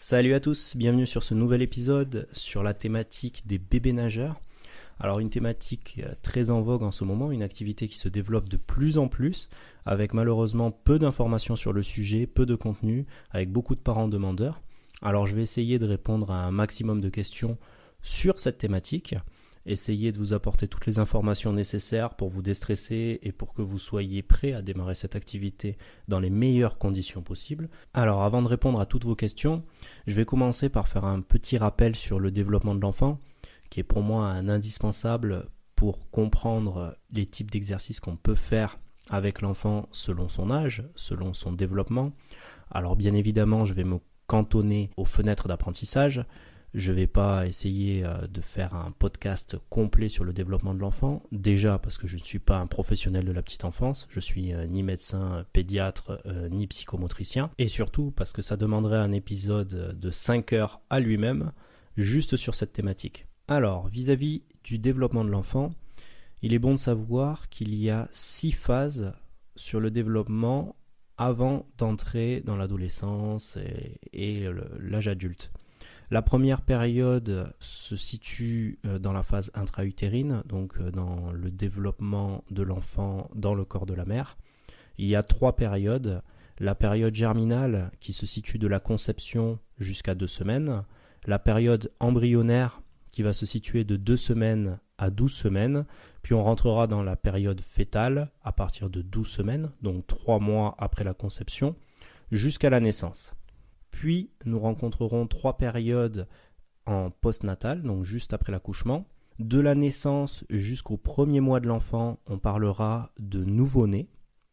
Salut à tous, bienvenue sur ce nouvel épisode sur la thématique des bébés nageurs. Alors une thématique très en vogue en ce moment, une activité qui se développe de plus en plus, avec malheureusement peu d'informations sur le sujet, peu de contenu, avec beaucoup de parents demandeurs. Alors je vais essayer de répondre à un maximum de questions sur cette thématique, essayer de vous apporter toutes les informations nécessaires pour vous déstresser et pour que vous soyez prêts à démarrer cette activité dans les meilleures conditions possibles. Alors avant de répondre à toutes vos questions, je vais commencer par faire un petit rappel sur le développement de l'enfant, qui est pour moi un indispensable pour comprendre les types d'exercices qu'on peut faire avec l'enfant selon son âge, selon son développement. Alors bien évidemment, je vais me cantonner aux fenêtres d'apprentissage. Je ne vais pas essayer de faire un podcast complet sur le développement de l'enfant, déjà parce que je ne suis pas un professionnel de la petite enfance, je suis ni médecin, pédiatre, ni psychomotricien, et surtout parce que ça demanderait un épisode de 5 heures à lui-même, juste sur cette thématique. Alors, vis-à-vis du développement de l'enfant, il est bon de savoir qu'il y a 6 phases sur le développement avant d'entrer dans l'adolescence et l'âge adulte. La première période se situe dans la phase intra-utérine, donc dans le développement de l'enfant dans le corps de la mère. Il y a 3 périodes. La période germinale qui se situe de la conception jusqu'à 2 semaines. La période embryonnaire qui va se situer de 2 semaines à 12 semaines. Puis on rentrera dans la période fœtale à partir de 12 semaines, donc 3 mois après la conception, jusqu'à la naissance. Puis, nous rencontrerons 3 périodes en postnatal, donc juste après l'accouchement. De la naissance jusqu'au premier mois de l'enfant, on parlera de nouveau-né.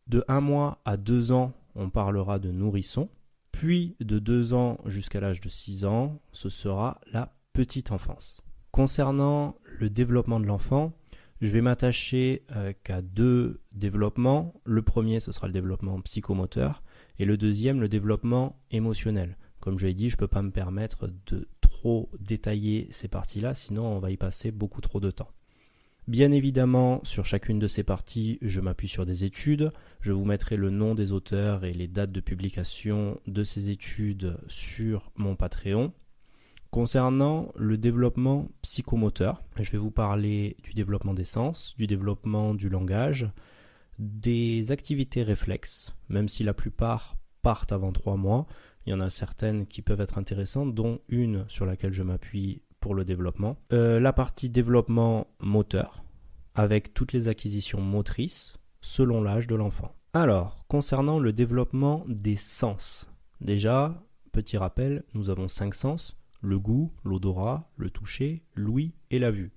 De 1 mois à 2 ans, on parlera de nourrisson. Puis, de 2 ans jusqu'à l'âge de 6 ans, ce sera la petite enfance. Concernant le développement de l'enfant, je vais m'attacher qu'à 2 développements. Le premier, ce sera le développement psychomoteur. Et le deuxième, le développement émotionnel. Comme je l'ai dit, je ne peux pas me permettre de trop détailler ces parties-là, sinon on va y passer beaucoup trop de temps. Bien évidemment, sur chacune de ces parties, je m'appuie sur des études. Je vous mettrai le nom des auteurs et les dates de publication de ces études sur mon Patreon. Concernant le développement psychomoteur, je vais vous parler du développement des sens, du développement du langage, des activités réflexes, même si la plupart partent avant 3 mois, il y en a certaines qui peuvent être intéressantes, dont une sur laquelle je m'appuie pour le développement. La partie développement moteur, avec toutes les acquisitions motrices selon l'âge de l'enfant. Alors, concernant le développement des sens, déjà, petit rappel, nous avons 5 sens, le goût, l'odorat, le toucher, l'ouïe et la vue.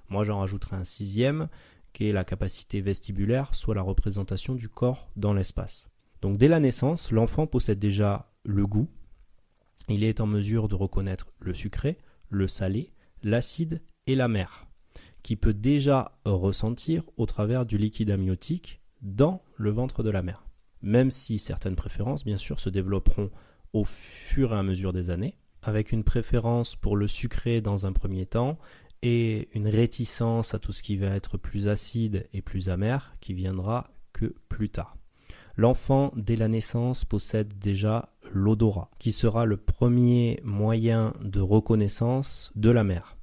Moi j'en rajouterai un 6e, qui est la capacité vestibulaire, soit la représentation du corps dans l'espace. Donc dès la naissance, l'enfant possède déjà le goût. Il est en mesure de reconnaître le sucré, le salé, l'acide et l'amer, qui peut déjà ressentir au travers du liquide amniotique dans le ventre de la mère. Même si certaines préférences, bien sûr, se développeront au fur et à mesure des années, avec une préférence pour le sucré dans un premier temps, et une réticence à tout ce qui va être plus acide et plus amer qui viendra que plus tard. L'enfant, dès la naissance, possède déjà l'odorat, qui sera le premier moyen de reconnaissance de la mère.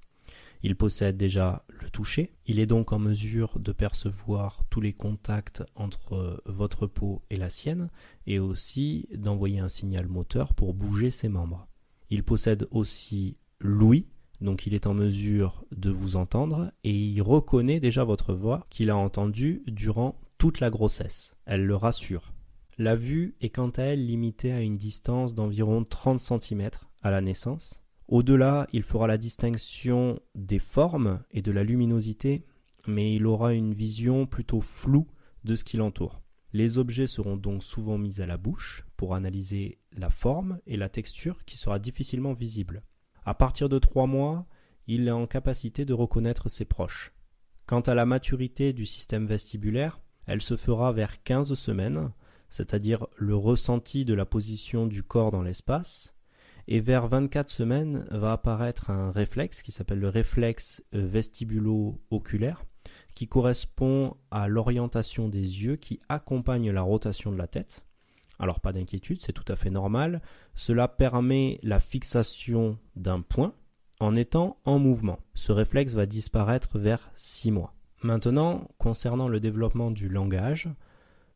Il possède déjà le toucher, il est donc en mesure de percevoir tous les contacts entre votre peau et la sienne, et aussi d'envoyer un signal moteur pour bouger ses membres. Il possède aussi l'ouïe, donc il est en mesure de vous entendre et il reconnaît déjà votre voix qu'il a entendue durant toute la grossesse. Elle le rassure. La vue est quant à elle limitée à une distance d'environ 30 cm à la naissance. Au-delà, il fera la distinction des formes et de la luminosité, mais il aura une vision plutôt floue de ce qui l'entoure. Les objets seront donc souvent mis à la bouche pour analyser la forme et la texture qui sera difficilement visible. À partir de 3 mois, il est en capacité de reconnaître ses proches. Quant à la maturité du système vestibulaire, elle se fera vers 15 semaines, c'est-à-dire le ressenti de la position du corps dans l'espace, et vers 24 semaines va apparaître un réflexe qui s'appelle le réflexe vestibulo-oculaire, qui correspond à l'orientation des yeux qui accompagne la rotation de la tête. Alors pas d'inquiétude, c'est tout à fait normal. Cela permet la fixation d'un point en étant en mouvement. Ce réflexe va disparaître vers 6 mois. Maintenant, concernant le développement du langage,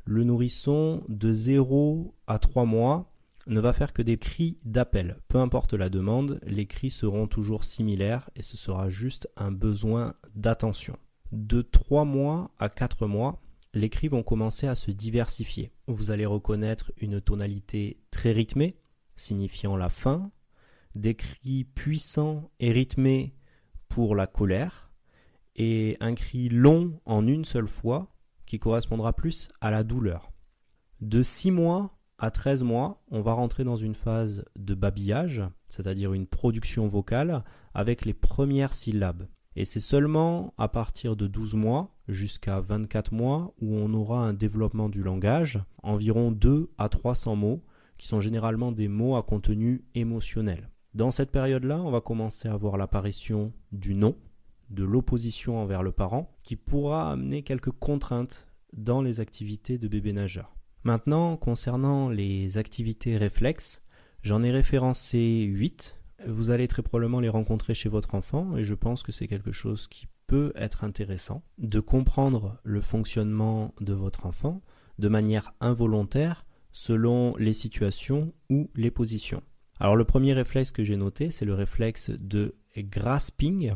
le nourrisson de 0 à 3 mois ne va faire que des cris d'appel. Peu importe la demande, les cris seront toujours similaires et ce sera juste un besoin d'attention. De 3 mois à 4 mois, les cris vont commencer à se diversifier. Vous allez reconnaître une tonalité très rythmée, signifiant la faim, des cris puissants et rythmés pour la colère, et un cri long en une seule fois qui correspondra plus à la douleur. De 6 mois à 13 mois, on va rentrer dans une phase de babillage, c'est-à-dire une production vocale avec les premières syllabes. Et c'est seulement à partir de 12 mois jusqu'à 24 mois où on aura un développement du langage, environ 2 à 300 mots, qui sont généralement des mots à contenu émotionnel. Dans cette période-là, on va commencer à voir l'apparition du non, de l'opposition envers le parent, qui pourra amener quelques contraintes dans les activités de bébé nageur. Maintenant, concernant les activités réflexes, j'en ai référencé 8. Vous allez très probablement les rencontrer chez votre enfant et je pense que c'est quelque chose qui peut être intéressant de comprendre le fonctionnement de votre enfant de manière involontaire selon les situations ou les positions. Alors le premier réflexe que j'ai noté, c'est le réflexe de grasping,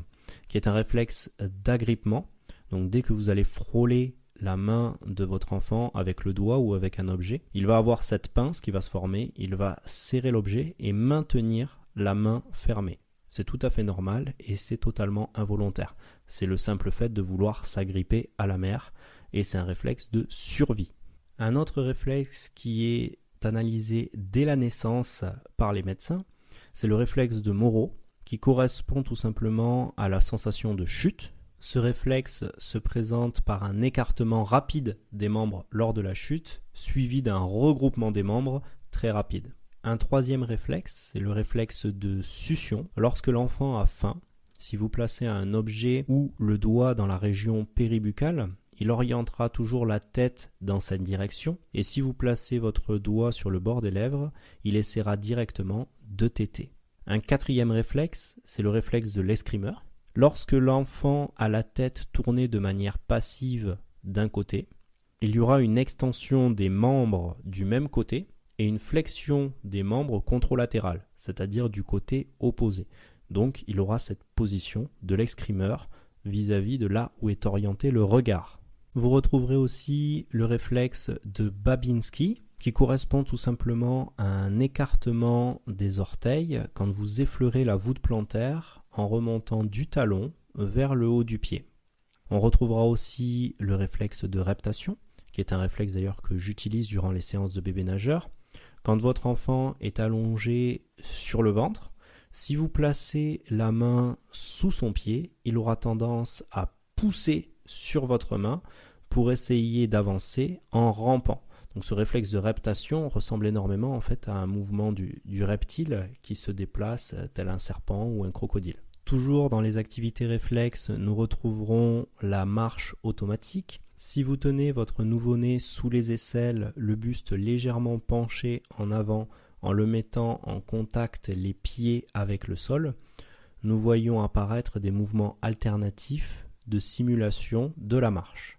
qui est un réflexe d'agrippement. Donc dès que vous allez frôler la main de votre enfant avec le doigt ou avec un objet, il va avoir cette pince qui va se former, il va serrer l'objet et maintenir la main fermée. C'est tout à fait normal et c'est totalement involontaire. C'est le simple fait de vouloir s'agripper à la mère et c'est un réflexe de survie. Un autre réflexe qui est analysé dès la naissance par les médecins, c'est le réflexe de Moro qui correspond tout simplement à la sensation de chute. Ce réflexe se présente par un écartement rapide des membres lors de la chute, suivi d'un regroupement des membres très rapide. Un troisième réflexe, c'est le réflexe de succion. Lorsque l'enfant a faim, si vous placez un objet ou le doigt dans la région péribuccale, il orientera toujours la tête dans cette direction. Et si vous placez votre doigt sur le bord des lèvres, il essaiera directement de téter. Un quatrième réflexe, c'est le réflexe de l'escrimeur. Lorsque l'enfant a la tête tournée de manière passive d'un côté, il y aura une extension des membres du même côté et une flexion des membres contralatérales, c'est-à-dire du côté opposé. Donc il aura cette position de l'escrimeur vis-à-vis de là où est orienté le regard. Vous retrouverez aussi le réflexe de Babinski, qui correspond tout simplement à un écartement des orteils quand vous effleurez la voûte plantaire en remontant du talon vers le haut du pied. On retrouvera aussi le réflexe de reptation, qui est un réflexe d'ailleurs que j'utilise durant les séances de bébé nageur. Quand votre enfant est allongé sur le ventre, si vous placez la main sous son pied, il aura tendance à pousser sur votre main pour essayer d'avancer en rampant. Donc ce réflexe de reptation ressemble énormément en fait à un mouvement du reptile qui se déplace tel un serpent ou un crocodile. Toujours dans les activités réflexes, nous retrouverons la marche automatique. Si vous tenez votre nouveau-né sous les aisselles, le buste légèrement penché en avant en le mettant en contact les pieds avec le sol, nous voyons apparaître des mouvements alternatifs de simulation de la marche.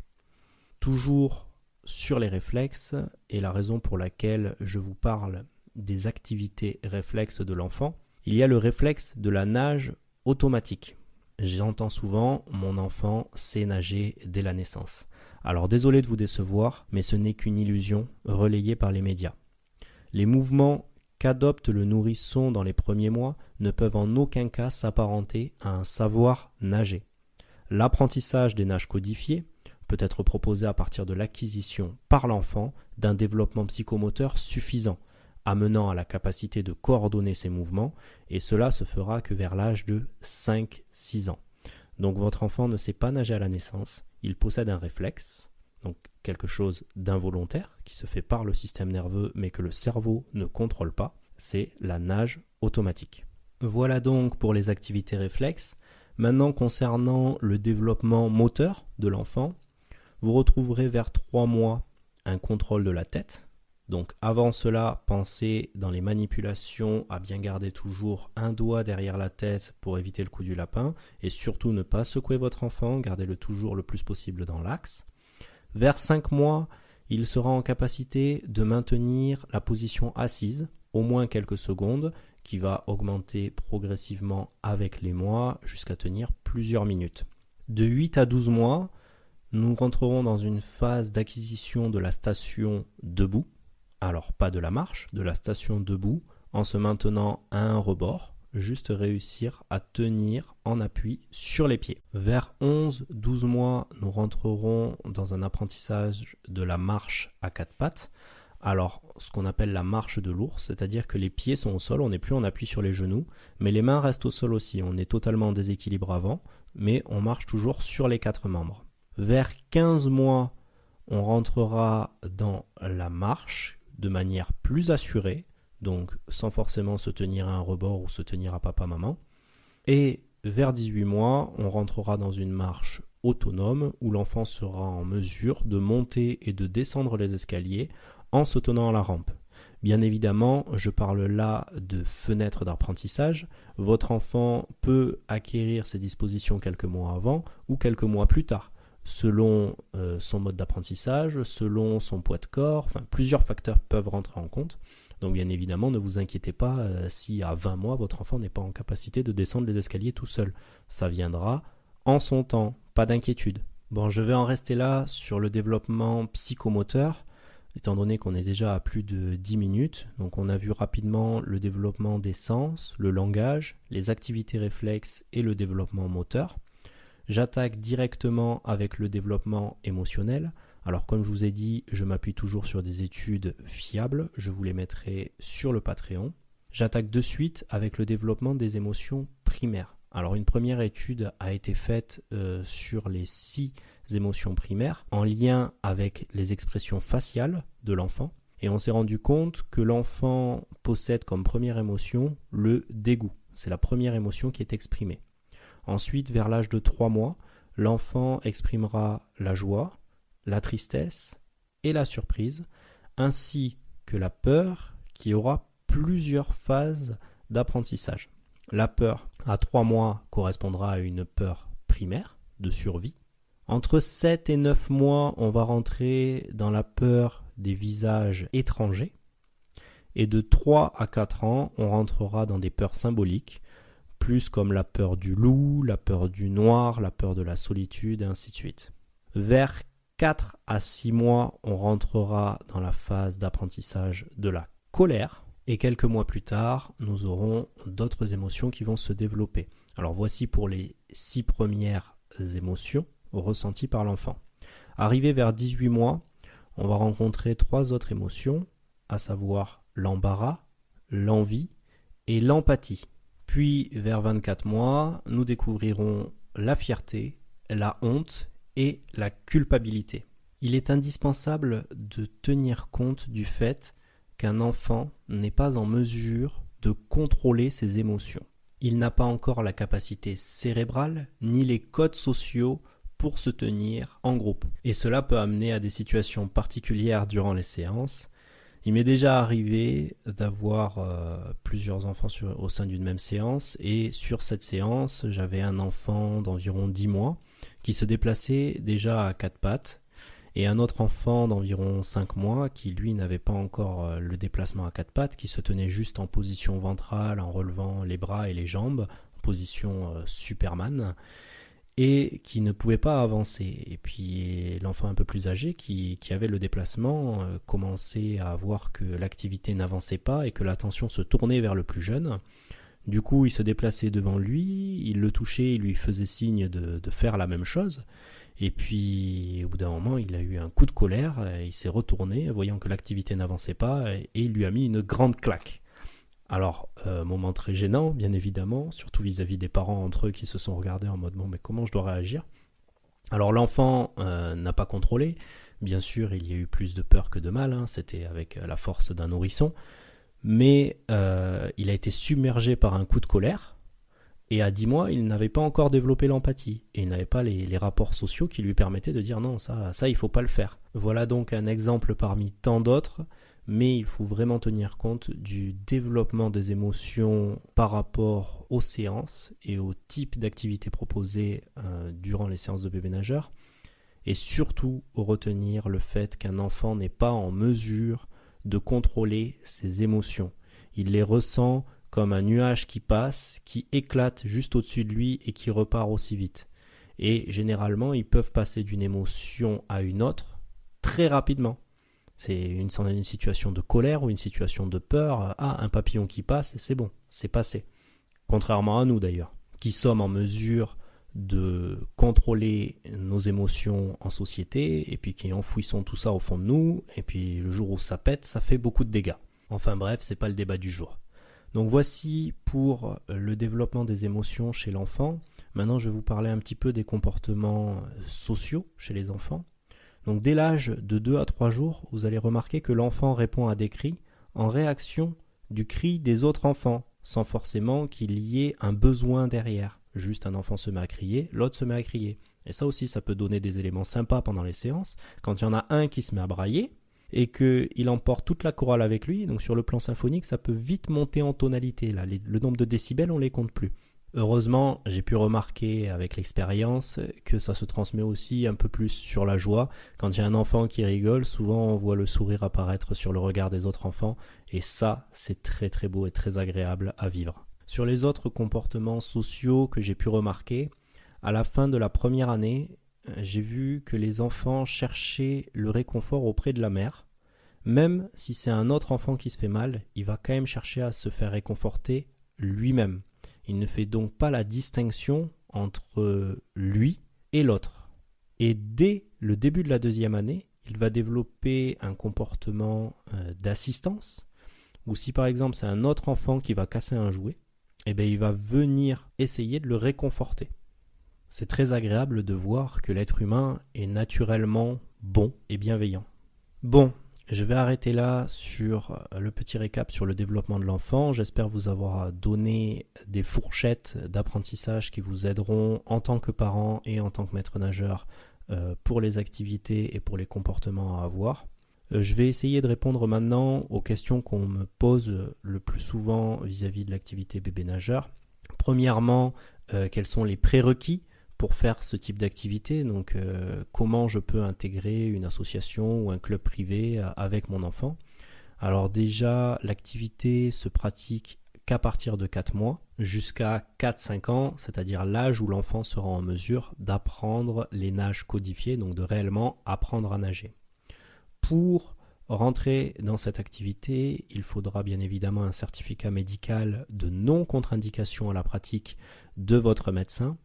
Toujours sur les réflexes, et la raison pour laquelle je vous parle des activités réflexes de l'enfant, il y a le réflexe de la nage automatique. J'entends souvent « mon enfant sait nager dès la naissance ». Alors désolé de vous décevoir, mais ce n'est qu'une illusion relayée par les médias. Les mouvements qu'adopte le nourrisson dans les premiers mois ne peuvent en aucun cas s'apparenter à un savoir nager. L'apprentissage des nages codifiées peut être proposé à partir de l'acquisition par l'enfant d'un développement psychomoteur suffisant, amenant à la capacité de coordonner ses mouvements, et cela se fera que vers l'âge de 5-6 ans. Donc votre enfant ne sait pas nager à la naissance, il possède un réflexe, donc quelque chose d'involontaire qui se fait par le système nerveux mais que le cerveau ne contrôle pas, c'est la nage automatique. Voilà donc pour les activités réflexes. Maintenant concernant le développement moteur de l'enfant, vous retrouverez vers 3 mois un contrôle de la tête, Donc avant cela, pensez dans les manipulations à bien garder toujours un doigt derrière la tête pour éviter le coup du lapin et surtout ne pas secouer votre enfant, gardez-le toujours le plus possible dans l'axe. Vers 5 mois, il sera en capacité de maintenir la position assise au moins quelques secondes qui va augmenter progressivement avec les mois jusqu'à tenir plusieurs minutes. De 8 à 12 mois, nous rentrerons dans une phase d'acquisition de la station debout. Alors pas de la marche, de la station debout, en se maintenant à un rebord, juste réussir à tenir en appui sur les pieds. Vers 11-12 mois, nous rentrerons dans un apprentissage de la marche à quatre pattes. Alors, ce qu'on appelle la marche de l'ours, c'est-à-dire que les pieds sont au sol, on n'est plus en appui sur les genoux, mais les mains restent au sol aussi. On est totalement en déséquilibre avant, mais on marche toujours sur les 4 membres. Vers 15 mois, on rentrera dans la marche de manière plus assurée, donc sans forcément se tenir à un rebord ou se tenir à papa-maman. Et vers 18 mois, on rentrera dans une marche autonome où l'enfant sera en mesure de monter et de descendre les escaliers en se tenant à la rampe. Bien évidemment, je parle là de fenêtre d'apprentissage. Votre enfant peut acquérir ces dispositions quelques mois avant ou quelques mois plus tard, selon son mode d'apprentissage, selon son poids de corps, plusieurs facteurs peuvent rentrer en compte. Donc bien évidemment, ne vous inquiétez pas si à 20 mois, votre enfant n'est pas en capacité de descendre les escaliers tout seul. Ça viendra en son temps, pas d'inquiétude. Bon, je vais en rester là sur le développement psychomoteur, étant donné qu'on est déjà à plus de 10 minutes. Donc on a vu rapidement le développement des sens, le langage, les activités réflexes et le développement moteur. J'attaque directement avec le développement émotionnel. Alors comme je vous ai dit, je m'appuie toujours sur des études fiables, je vous les mettrai sur le Patreon. J'attaque de suite avec le développement des émotions primaires. Alors une première étude a été faite sur les 6 émotions primaires en lien avec les expressions faciales de l'enfant. Et on s'est rendu compte que l'enfant possède comme première émotion le dégoût. C'est la première émotion qui est exprimée. Ensuite, vers l'âge de 3 mois, l'enfant exprimera la joie, la tristesse et la surprise, ainsi que la peur qui aura plusieurs phases d'apprentissage. La peur à 3 mois correspondra à une peur primaire de survie. Entre 7 et 9 mois, on va rentrer dans la peur des visages étrangers. Et de 3 à 4 ans, on rentrera dans des peurs symboliques, plus comme la peur du loup, la peur du noir, la peur de la solitude, et ainsi de suite. Vers 4 à 6 mois, on rentrera dans la phase d'apprentissage de la colère. Et quelques mois plus tard, nous aurons d'autres émotions qui vont se développer. Alors voici pour les 6 premières émotions ressenties par l'enfant. Arrivé vers 18 mois, on va rencontrer 3 autres émotions, à savoir l'embarras, l'envie et l'empathie. Puis vers 24 mois, nous découvrirons la fierté, la honte et la culpabilité. Il est indispensable de tenir compte du fait qu'un enfant n'est pas en mesure de contrôler ses émotions. Il n'a pas encore la capacité cérébrale ni les codes sociaux pour se tenir en groupe. Et cela peut amener à des situations particulières durant les séances. Il m'est déjà arrivé d'avoir plusieurs enfants au sein d'une même séance et sur cette séance, j'avais un enfant d'environ 10 mois qui se déplaçait déjà à 4 pattes et un autre enfant d'environ 5 mois qui lui n'avait pas encore le déplacement à 4 pattes, qui se tenait juste en position ventrale en relevant les bras et les jambes, en position Superman, et qui ne pouvait pas avancer. Et puis l'enfant un peu plus âgé qui avait le déplacement commençait à voir que l'activité n'avançait pas et que l'attention se tournait vers le plus jeune. Du coup, il se déplaçait devant lui, il le touchait, il lui faisait signe de faire la même chose. Et puis, au bout d'un moment, il a eu un coup de colère, il s'est retourné, voyant que l'activité n'avançait pas, et il lui a mis une grande claque. Alors, moment très gênant, bien évidemment, surtout vis-à-vis des parents entre eux qui se sont regardés en mode « bon, mais comment je dois réagir ?» Alors l'enfant n'a pas contrôlé, bien sûr il y a eu plus de peur que de mal, c'était avec la force d'un nourrisson, mais il a été submergé par un coup de colère, et à 10 mois il n'avait pas encore développé l'empathie, et il n'avait pas les rapports sociaux qui lui permettaient de dire non, ça il faut pas le faire. Voilà donc un exemple parmi tant d'autres, mais il faut vraiment tenir compte du développement des émotions par rapport aux séances et au type d'activité proposée durant les séances de bébé nageur, et surtout retenir le fait qu'un enfant n'est pas en mesure de contrôler ses émotions. Il les ressent comme un nuage qui passe, qui éclate juste au-dessus de lui et qui repart aussi vite. Et généralement, ils peuvent passer d'une émotion à une autre très rapidement. C'est une situation de colère ou une situation de peur. Ah, un papillon qui passe, c'est bon, c'est passé. Contrairement à nous d'ailleurs, qui sommes en mesure de contrôler nos émotions en société et puis qui enfouissons tout ça au fond de nous, et puis le jour où ça pète, ça fait beaucoup de dégâts. Enfin bref, c'est pas le débat du jour. Donc voici pour le développement des émotions chez l'enfant. Maintenant, je vais vous parler un petit peu des comportements sociaux chez les enfants. Donc dès l'âge de 2 à 3 jours, vous allez remarquer que l'enfant répond à des cris en réaction du cri des autres enfants, sans forcément qu'il y ait un besoin derrière. Juste un enfant se met à crier, l'autre se met à crier. Et ça aussi, ça peut donner des éléments sympas pendant les séances. Quand il y en a un qui se met à brailler et qu'il emporte toute la chorale avec lui, donc sur le plan symphonique, ça peut vite monter en tonalité. Là, le nombre de décibels, on ne les compte plus. Heureusement, j'ai pu remarquer avec l'expérience que ça se transmet aussi un peu plus sur la joie. Quand il y a un enfant qui rigole, souvent on voit le sourire apparaître sur le regard des autres enfants. Et ça, c'est très très beau et très agréable à vivre. Sur les autres comportements sociaux que j'ai pu remarquer, à la fin de la première année, j'ai vu que les enfants cherchaient le réconfort auprès de la mère. Même si c'est un autre enfant qui se fait mal, il va quand même chercher à se faire réconforter lui-même. Il ne fait donc pas la distinction entre lui et l'autre. Et dès le début de la deuxième année, il va développer un comportement d'assistance, où si par exemple c'est un autre enfant qui va casser un jouet, eh bien, il va venir essayer de le réconforter. C'est très agréable de voir que l'être humain est naturellement bon et bienveillant. Bon, je vais arrêter là sur le petit récap sur le développement de l'enfant. J'espère vous avoir donné des fourchettes d'apprentissage qui vous aideront en tant que parent et en tant que maître nageur pour les activités et pour les comportements à avoir. Je vais essayer de répondre maintenant aux questions qu'on me pose le plus souvent vis-à-vis de l'activité bébé nageur. Premièrement, quels sont les prérequis pour faire ce type d'activité? Donc, comment je peux intégrer une association ou un club privé avec mon enfant? Alors déjà, l'activité se pratique qu'à partir de 4 mois jusqu'à 4-5 ans, c'est-à-dire l'âge où l'enfant sera en mesure d'apprendre les nages codifiés, donc de réellement apprendre à nager. Pour rentrer dans cette activité, il faudra bien évidemment un certificat médical de non-contre-indication à la pratique de votre médecin,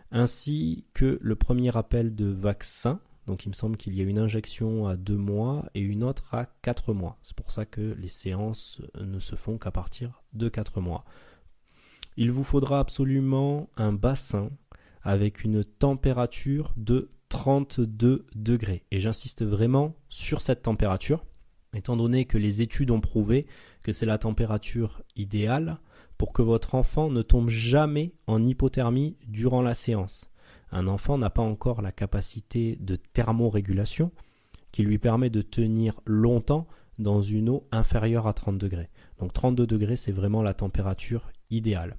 ainsi que le premier rappel de vaccin. Donc il me semble qu'il y a une injection à 2 mois et une autre à 4 mois. C'est pour ça que les séances ne se font qu'à partir de 4 mois. Il vous faudra absolument un bassin avec une température de 32 degrés. Et j'insiste vraiment sur cette température, étant donné que les études ont prouvé que c'est la température idéale pour que votre enfant ne tombe jamais en hypothermie durant la séance. Un enfant n'a pas encore la capacité de thermorégulation qui lui permet de tenir longtemps dans une eau inférieure à 30 degrés. Donc 32 degrés, c'est vraiment la température idéale.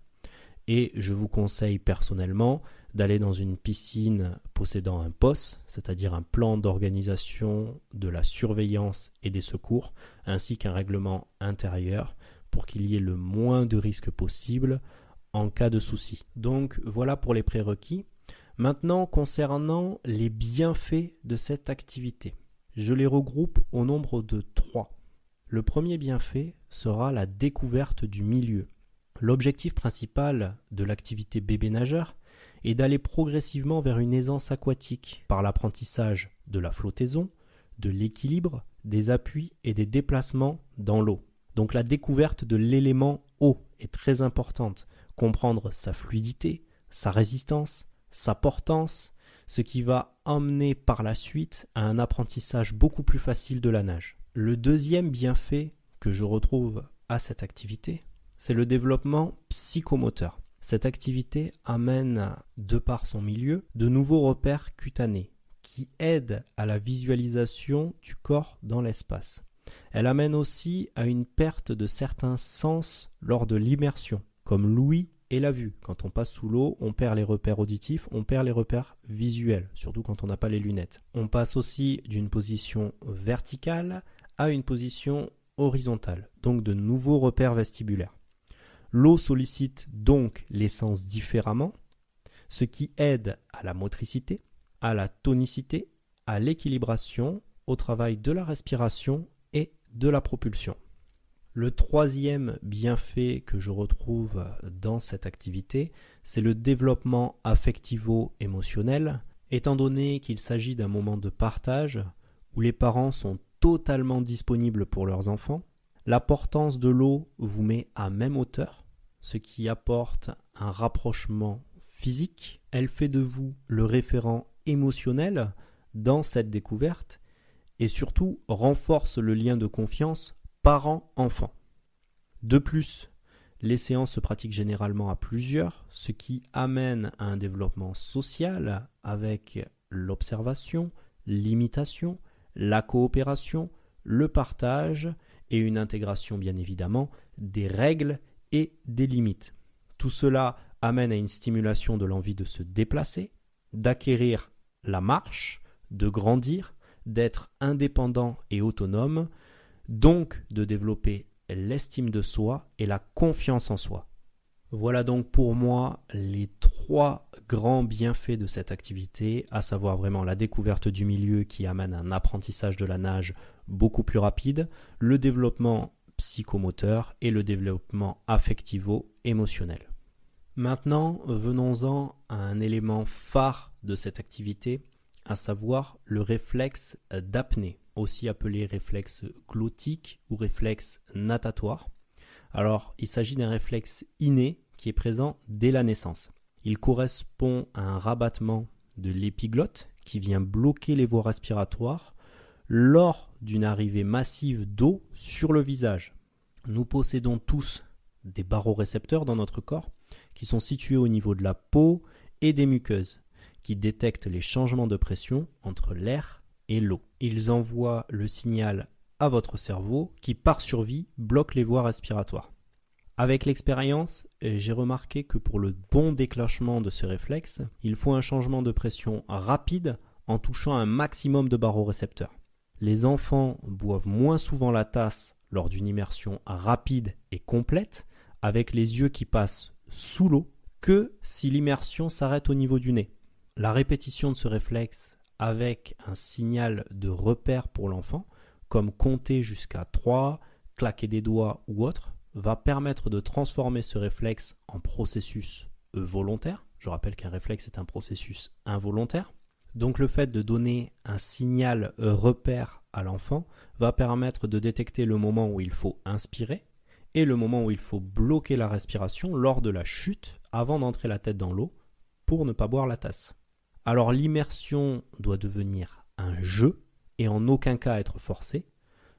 Et je vous conseille personnellement d'aller dans une piscine possédant un POS, c'est-à-dire un plan d'organisation de la surveillance et des secours, ainsi qu'un règlement intérieur pour qu'il y ait le moins de risques possible en cas de souci. Donc voilà pour les prérequis. Maintenant, concernant les bienfaits de cette activité, je les regroupe au nombre de 3. Le premier bienfait sera la découverte du milieu. L'objectif principal de l'activité bébé nageur est d'aller progressivement vers une aisance aquatique par l'apprentissage de la flottaison, de l'équilibre, des appuis et des déplacements dans l'eau. Donc la découverte de l'élément eau est très importante. Comprendre sa fluidité, sa résistance, sa portance, ce qui va emmener par la suite à un apprentissage beaucoup plus facile de la nage. Le deuxième bienfait que je retrouve à cette activité, c'est le développement psychomoteur. Cette activité amène, de par son milieu, de nouveaux repères cutanés qui aident à la visualisation du corps dans l'espace. Elle amène aussi à une perte de certains sens lors de l'immersion, comme l'ouïe et la vue. Quand on passe sous l'eau, on perd les repères auditifs, on perd les repères visuels, surtout quand on n'a pas les lunettes. On passe aussi d'une position verticale à une position horizontale, donc de nouveaux repères vestibulaires. L'eau sollicite donc les sens différemment, ce qui aide à la motricité, à la tonicité, à l'équilibration, au travail de la respiration et de la propulsion. Le troisième bienfait que je retrouve dans cette activité, c'est le développement affectivo-émotionnel, étant donné qu'il s'agit d'un moment de partage où les parents sont totalement disponibles pour leurs enfants. La portance de l'eau vous met à même hauteur, ce qui apporte un rapprochement physique. Elle fait de vous le référent émotionnel dans cette découverte et surtout renforce le lien de confiance parent-enfant. De plus, les séances se pratiquent généralement à plusieurs, ce qui amène à un développement social avec l'observation, l'imitation, la coopération, le partage et une intégration bien évidemment des règles et des limites. Tout cela amène à une stimulation de l'envie de se déplacer, d'acquérir la marche, de grandir, d'être indépendant et autonome, donc de développer l'estime de soi et la confiance en soi. Voilà donc pour moi les 3 grands bienfaits de cette activité, à savoir vraiment la découverte du milieu qui amène un apprentissage de la nage beaucoup plus rapide, le développement psychomoteur et le développement affectivo-émotionnel. Maintenant, venons-en à un élément phare de cette activité, à savoir le réflexe d'apnée, aussi appelé réflexe glottique ou réflexe natatoire. Alors, il s'agit d'un réflexe inné qui est présent dès la naissance. Il correspond à un rabattement de l'épiglotte qui vient bloquer les voies respiratoires lors d'une arrivée massive d'eau sur le visage. Nous possédons tous des barorécepteurs dans notre corps qui sont situés au niveau de la peau et des muqueuses, qui détectent les changements de pression entre l'air et l'eau. Ils envoient le signal à votre cerveau qui, par survie, bloque les voies respiratoires. Avec l'expérience, j'ai remarqué que pour le bon déclenchement de ce réflexe, il faut un changement de pression rapide en touchant un maximum de barorécepteurs. Les enfants boivent moins souvent la tasse lors d'une immersion rapide et complète, avec les yeux qui passent sous l'eau, que si l'immersion s'arrête au niveau du nez. La répétition de ce réflexe avec un signal de repère pour l'enfant, comme compter jusqu'à 3, claquer des doigts ou autre, va permettre de transformer ce réflexe en processus volontaire. Je rappelle qu'un réflexe est un processus involontaire. Donc le fait de donner un signal repère à l'enfant va permettre de détecter le moment où il faut inspirer et le moment où il faut bloquer la respiration lors de la chute avant d'entrer la tête dans l'eau pour ne pas boire la tasse. Alors l'immersion doit devenir un jeu et en aucun cas être forcée,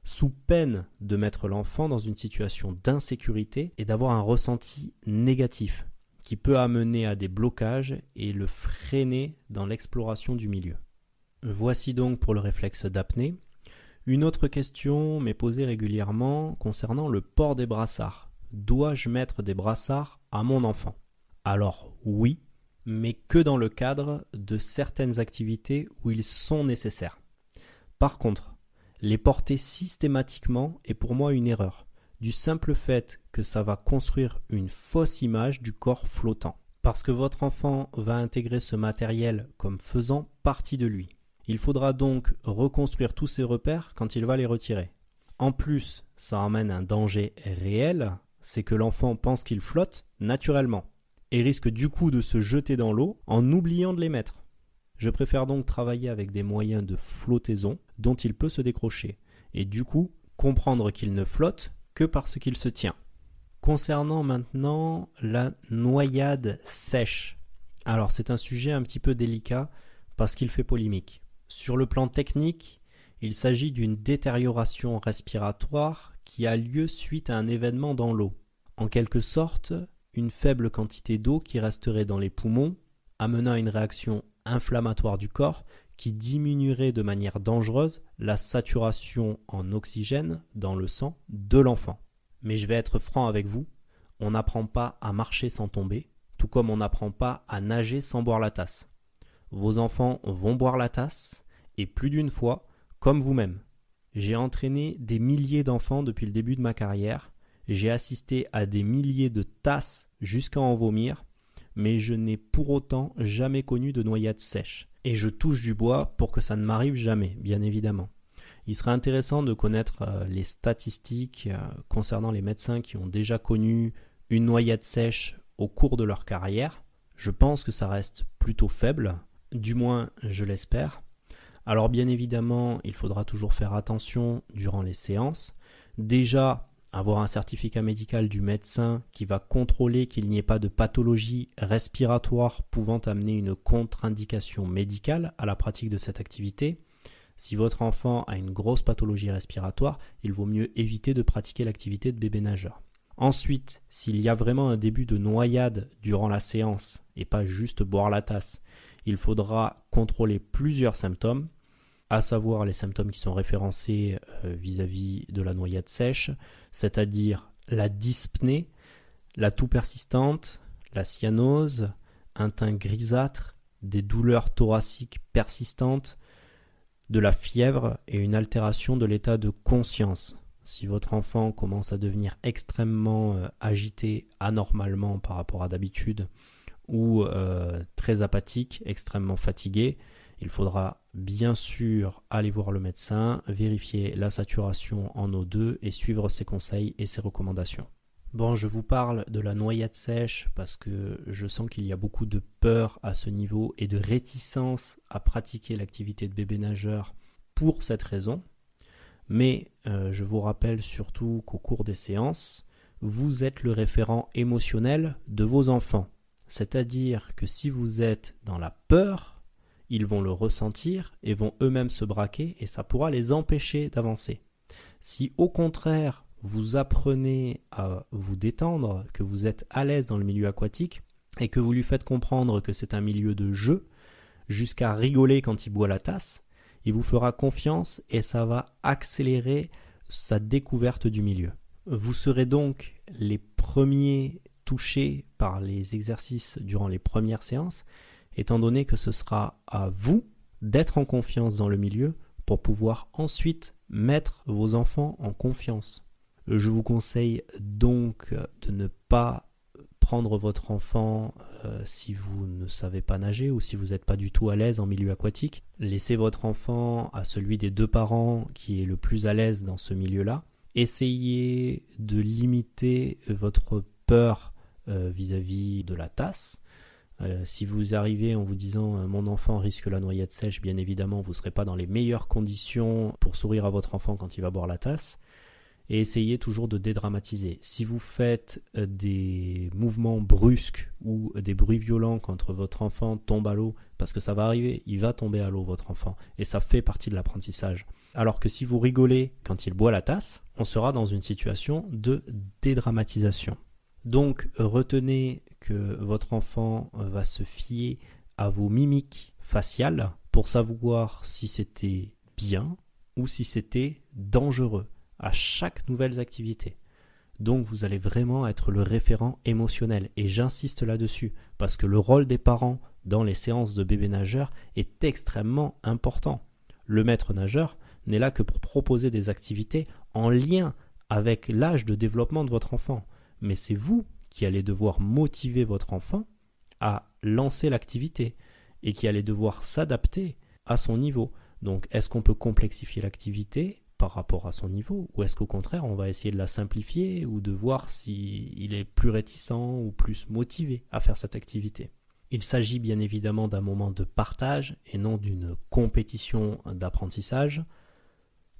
sous peine de mettre l'enfant dans une situation d'insécurité et d'avoir un ressenti négatif qui peut amener à des blocages et le freiner dans l'exploration du milieu. Voici donc pour le réflexe d'apnée. Une autre question m'est posée régulièrement concernant le port des brassards. Dois-je mettre des brassards à mon enfant ? Alors oui, mais que dans le cadre de certaines activités où ils sont nécessaires. Par contre, les porter systématiquement est pour moi une erreur, du simple fait que ça va construire une fausse image du corps flottant. Parce que votre enfant va intégrer ce matériel comme faisant partie de lui. Il faudra donc reconstruire tous ses repères quand il va les retirer. En plus, ça amène un danger réel, c'est que l'enfant pense qu'il flotte naturellement et risque du coup de se jeter dans l'eau en oubliant de les mettre. Je préfère donc travailler avec des moyens de flottaison dont il peut se décrocher et du coup comprendre qu'il ne flotte que parce qu'il se tient. Concernant maintenant la noyade sèche. Alors c'est un sujet un petit peu délicat parce qu'il fait polémique. Sur le plan technique, il s'agit d'une détérioration respiratoire qui a lieu suite à un événement dans l'eau. En quelque sorte, une faible quantité d'eau qui resterait dans les poumons, amenant à une réaction inflammatoire du corps qui diminuerait de manière dangereuse la saturation en oxygène dans le sang de l'enfant. Mais je vais être franc avec vous, on n'apprend pas à marcher sans tomber, tout comme on n'apprend pas à nager sans boire la tasse. Vos enfants vont boire la tasse, et plus d'une fois, comme vous-même. J'ai entraîné des milliers d'enfants depuis le début de ma carrière, j'ai assisté à des milliers de tasses jusqu'à en vomir, mais je n'ai pour autant jamais connu de noyade sèche. Et je touche du bois pour que ça ne m'arrive jamais, bien évidemment. Il serait intéressant de connaître les statistiques concernant les médecins qui ont déjà connu une noyade sèche au cours de leur carrière. Je pense que ça reste plutôt faible, du moins je l'espère. Alors bien évidemment, il faudra toujours faire attention durant les séances. Déjà, avoir un certificat médical du médecin qui va contrôler qu'il n'y ait pas de pathologie respiratoire pouvant amener une contre-indication médicale à la pratique de cette activité. Si votre enfant a une grosse pathologie respiratoire, il vaut mieux éviter de pratiquer l'activité de bébé nageur. Ensuite, s'il y a vraiment un début de noyade durant la séance et pas juste boire la tasse, il faudra contrôler plusieurs symptômes, à savoir les symptômes qui sont référencés vis-à-vis de la noyade sèche, c'est-à-dire la dyspnée, la toux persistante, la cyanose, un teint grisâtre, des douleurs thoraciques persistantes, de la fièvre et une altération de l'état de conscience. Si votre enfant commence à devenir extrêmement agité anormalement par rapport à d'habitude ou très apathique, extrêmement fatigué, il faudra bien sûr aller voir le médecin, vérifier la saturation en O2 et suivre ses conseils et ses recommandations. Bon, je vous parle de la noyade sèche parce que je sens qu'il y a beaucoup de peur à ce niveau et de réticence à pratiquer l'activité de bébé nageur pour cette raison. Mais je vous rappelle surtout qu'au cours des séances, vous êtes le référent émotionnel de vos enfants. C'est-à-dire que si vous êtes dans la peur, ils vont le ressentir et vont eux-mêmes se braquer et ça pourra les empêcher d'avancer. Si au contraire, vous apprenez à vous détendre, que vous êtes à l'aise dans le milieu aquatique et que vous lui faites comprendre que c'est un milieu de jeu, jusqu'à rigoler quand il boit la tasse, il vous fera confiance et ça va accélérer sa découverte du milieu. Vous serez donc les premiers touchés par les exercices durant les premières séances, étant donné que ce sera à vous d'être en confiance dans le milieu pour pouvoir ensuite mettre vos enfants en confiance. Je vous conseille donc de ne pas prendre votre enfant si vous ne savez pas nager ou si vous n'êtes pas du tout à l'aise en milieu aquatique. Laissez votre enfant à celui des deux parents qui est le plus à l'aise dans ce milieu-là. Essayez de limiter votre peur vis-à-vis de la tasse. Si vous arrivez en vous disant mon enfant risque la noyade sèche, bien évidemment vous ne serez pas dans les meilleures conditions pour sourire à votre enfant quand il va boire la tasse. Et essayez toujours de dédramatiser. Si vous faites des mouvements brusques ou des bruits violents quand votre enfant tombe à l'eau, parce que ça va arriver, il va tomber à l'eau votre enfant, et ça fait partie de l'apprentissage. Alors que si vous rigolez quand il boit la tasse, on sera dans une situation de dédramatisation. Donc retenez que votre enfant va se fier à vos mimiques faciales pour savoir si c'était bien ou si c'était dangereux à chaque nouvelle activité. Donc vous allez vraiment être le référent émotionnel et j'insiste là-dessus parce que le rôle des parents dans les séances de bébé nageur est extrêmement important. Le maître nageur n'est là que pour proposer des activités en lien avec l'âge de développement de votre enfant, mais c'est vous qui allez devoir motiver votre enfant à lancer l'activité et qui allez devoir s'adapter à son niveau. Donc est-ce qu'on peut complexifier l'activité par rapport à son niveau ou est-ce qu'au contraire on va essayer de la simplifier ou de voir s'il est plus réticent ou plus motivé à faire cette activité. Il s'agit bien évidemment d'un moment de partage et non d'une compétition d'apprentissage.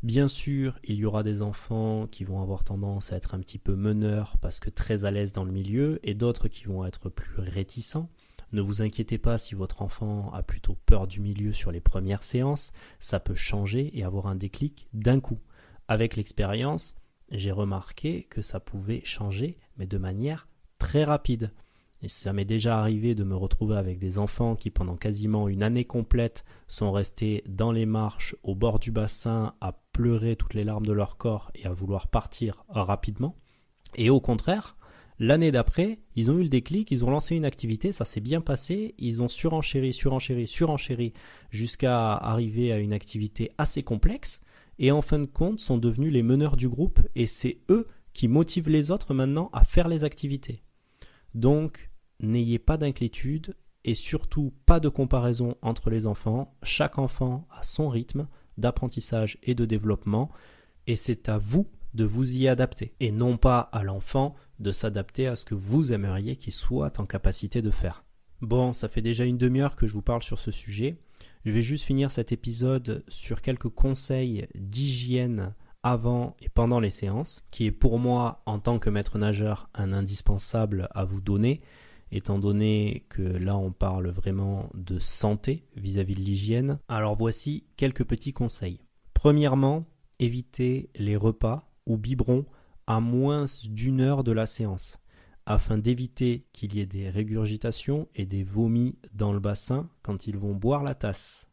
Bien sûr, il y aura des enfants qui vont avoir tendance à être un petit peu meneurs parce que très à l'aise dans le milieu et d'autres qui vont être plus réticents. Ne vous inquiétez pas si votre enfant a plutôt peur du milieu sur les premières séances, ça peut changer et avoir un déclic d'un coup. Avec l'expérience, j'ai remarqué que ça pouvait changer, mais de manière très rapide. Et ça m'est déjà arrivé de me retrouver avec des enfants qui pendant quasiment une année complète sont restés dans les marches au bord du bassin à pleurer toutes les larmes de leur corps et à vouloir partir rapidement. Et au contraire, l'année d'après, ils ont eu le déclic, ils ont lancé une activité, ça s'est bien passé, ils ont surenchéri jusqu'à arriver à une activité assez complexe et en fin de compte sont devenus les meneurs du groupe et c'est eux qui motivent les autres maintenant à faire les activités. Donc, n'ayez pas d'inquiétude et surtout pas de comparaison entre les enfants. Chaque enfant a son rythme d'apprentissage et de développement et c'est à vous de vous y adapter et non pas à l'enfant de s'adapter à ce que vous aimeriez qu'il soit en capacité de faire. Bon, ça fait déjà une demi-heure que je vous parle sur ce sujet. Je vais juste finir cet épisode sur quelques conseils d'hygiène avant et pendant les séances, qui est pour moi, en tant que maître nageur, un indispensable à vous donner, étant donné que là on parle vraiment de santé vis-à-vis de l'hygiène. Alors voici quelques petits conseils. Premièrement, évitez les repas ou biberons à moins d'une heure de la séance, afin d'éviter qu'il y ait des régurgitations et des vomis dans le bassin quand ils vont boire la tasse.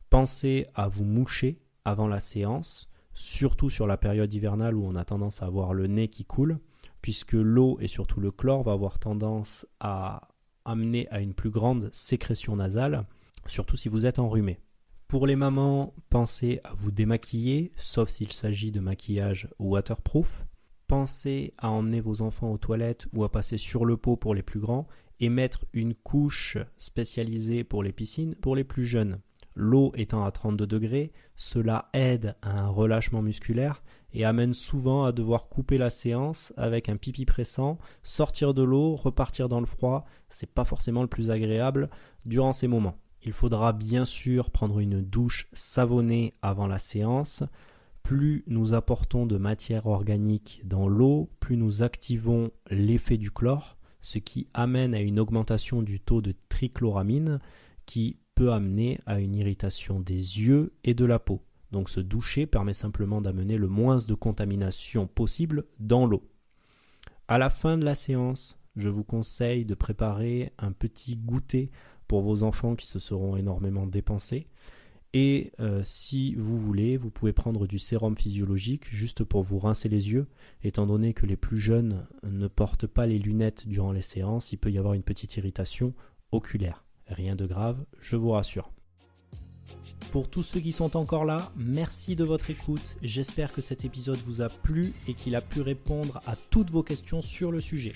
Pensez à vous moucher avant la séance, surtout sur la période hivernale où on a tendance à avoir le nez qui coule, puisque l'eau et surtout le chlore va avoir tendance à amener à une plus grande sécrétion nasale, surtout si vous êtes enrhumé. Pour les mamans, pensez à vous démaquiller, sauf s'il s'agit de maquillage waterproof. Pensez à emmener vos enfants aux toilettes ou à passer sur le pot pour les plus grands et mettre une couche spécialisée pour les piscines pour les plus jeunes. L'eau étant à 32 degrés, cela aide à un relâchement musculaire et amène souvent à devoir couper la séance avec un pipi pressant, sortir de l'eau, repartir dans le froid. C'est pas forcément le plus agréable durant ces moments. Il faudra bien sûr prendre une douche savonnée avant la séance. Plus nous apportons de matière organique dans l'eau, plus nous activons l'effet du chlore, ce qui amène à une augmentation du taux de trichloramine qui peut amener à une irritation des yeux et de la peau. Donc se doucher permet simplement d'amener le moins de contamination possible dans l'eau. À la fin de la séance, je vous conseille de préparer un petit goûter pour vos enfants qui se seront énormément dépensés. Et si vous voulez, vous pouvez prendre du sérum physiologique juste pour vous rincer les yeux. Étant donné que les plus jeunes ne portent pas les lunettes durant les séances, il peut y avoir une petite irritation oculaire. Rien de grave, je vous rassure. Pour tous ceux qui sont encore là, merci de votre écoute. J'espère que cet épisode vous a plu et qu'il a pu répondre à toutes vos questions sur le sujet.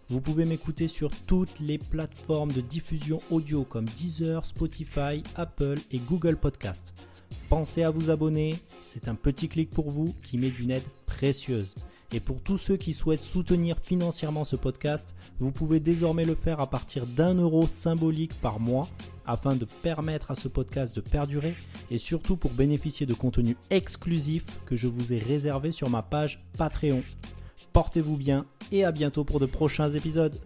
Vous pouvez m'écouter sur toutes les plateformes de diffusion audio comme Deezer, Spotify, Apple et Google Podcast. Pensez à vous abonner, c'est un petit clic pour vous qui m'est d'une aide précieuse. Et pour tous ceux qui souhaitent soutenir financièrement ce podcast, vous pouvez désormais le faire à partir d'1 € symbolique par mois afin de permettre à ce podcast de perdurer et surtout pour bénéficier de contenus exclusifs que je vous ai réservés sur ma page Patreon. Portez-vous bien et à bientôt pour de prochains épisodes.